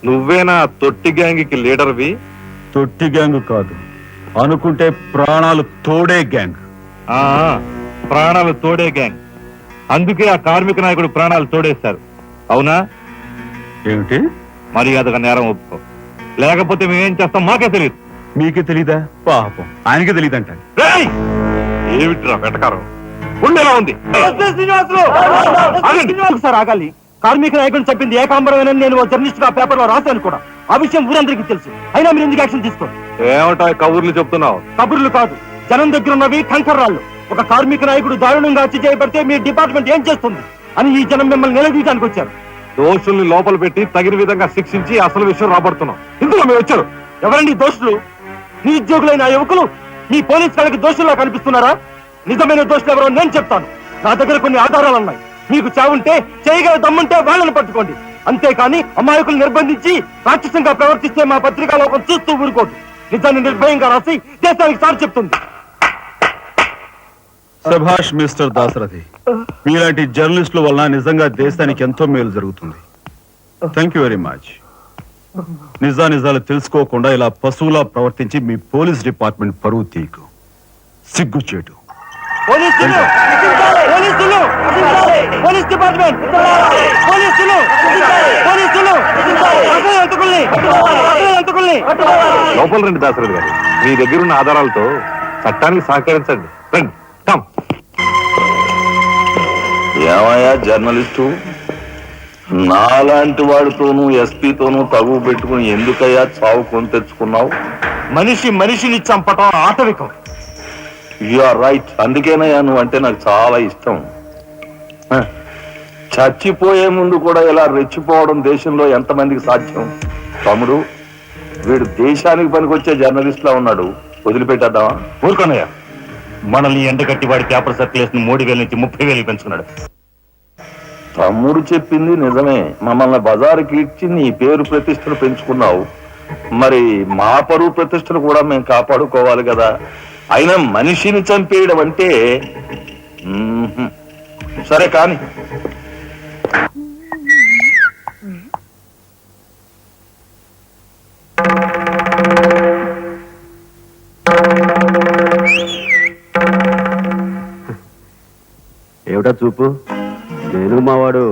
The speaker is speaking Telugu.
నువ్వేనా తొట్టి గ్యాంగ్కి లీడర్వి? తొట్టి గ్యాంగ్ కాదు, అనుకుంటే ప్రాణాలు తోడే గ్యాంగ్. ఆ ప్రాణాలు తోడే గ్యాంగ్. అందుకే ఆ కార్మిక నాయకుడు ప్రాణాలు తోడేశారు. అవునా? ఏమిటి? మర్యాదగా నేరం ఒప్పుకో, లేకపోతే మేమేం చేస్తాం మాకే తెలియదు. మీకే తెలీదా? పాపం ఆయనకే తెలియదంట. ఏమిట్రా వెటకారం? ఉండేలా ఉంది. సార్ ఆగాలి. కార్మిక నాయకుడు చెప్పింది ఏకాంబరమేనని నేను జర్నలిస్ట్ గా పేపర్ లో రాశాను కూడా. ఆ విషయం ఊరందరికీ తెలుసు. అయినా మీరు ఎందుకు యాక్షన్ తీసుకోండి? ఏమంటా కబుర్లు చెప్తున్నావు? కబుర్లు కాదు, జనం దగ్గర ఉన్నవి కంకర్రాళ్ళు. ఒక కార్మిక నాయకుడు దారుణంగా హత్య చేయబడితే మీ డిపార్ట్మెంట్ ఏం చేస్తుంది అని ఈ జనం మిమ్మల్ని నిలదీయడానికి వచ్చారు. దోషుల్ని లోపల పెట్టి తగిన విధంగా శిక్షించి అసలు విషయం రాబడుతున్నాం. ఇందులో మేము వచ్చారు. ఎవరండి దోషులు? నిరుద్యోగులైన ఆ యువకులు మీ పోలీస్ వాళ్ళకి దోషుల్లా కనిపిస్తున్నారా? నిజమైన దోషులు ఎవరో నేను చెప్తాను. నా దగ్గర కొన్ని ఆధారాలు ఉన్నాయి. మీకు చావుంటే చేయగల దమ్ముంటే వాళ్ళని పట్టుకోండి. అంతేకాని అమాయకులు నిర్బంధించి రాక్షసంగా ప్రవర్తిస్తే మా పత్రికా లోకం చూస్తూ ఊరుకోదు. నిజాన్ని నిర్భయంగా రాసి దేశానికి సార్ చెప్తుంది. సభాష్ మిస్టర్ దాసరథి, మీలాంటి జర్నలిస్టుల వలన నిజంగా దేశానికి ఎంతో మేలు జరుగుతుంది. Thank you very much. నిజాలు తెలుసుకోకుండా ఇలా పశువులా ప్రవర్తించి మీ పోలీస్ డిపార్ట్మెంట్ పరువు తీకు. సిగ్గుచేటు. పోలీసులు, పోలీసులు, పోలీస్ డిపార్ట్మెంట్, పోలీసులు, పోలీసులు, లోపల రండి దాసరథి గారు. మీ దగ్గరున్న ఆధారాలతో చట్టానికి సహకరించండి. రండి. ఏమయ్యా జర్నలిస్టు, నాలాంటి వాడితోనూ ఎస్పీతోనూ తగువ పెట్టుకుని ఎందుకయ్యా చావు కొని తెచ్చుకున్నావు? మనిషిని చంపటం ఆటవికం. You are right. అందుకేనయ్యా నువ్వు అంటే నాకు చాలా ఇష్టం. చచ్చిపోయే ముందు కూడా ఇలా రెచ్చిపోవడం దేశంలో ఎంతమందికి సాధ్యం? తమ్ముడు, వీడు దేశానికి పనికొచ్చే జర్నలిస్ట్ లా ఉన్నాడు. వదిలిపెట్టేద్దామా? ఊరుకోనయ్యా. మనల్ని ఎండగట్టి వాడి పేపర్ సర్క్యులేషన్ 3,000 నుంచి 30,000 పెంచుకున్నాడు. తమ్ముడు చెప్పింది నిజమే. మమ్మల్ని బజారుకి ఇచ్చి నీ పేరు ప్రతిష్టలు పెంచుకున్నావు. మరి మా పరువు ప్రతిష్టలు కూడా మేము కాపాడుకోవాలి కదా. అయినా మనిషిని చంపేయడం అంటే సరే కాని. ఏమిటా చూపు? నేను మావాడు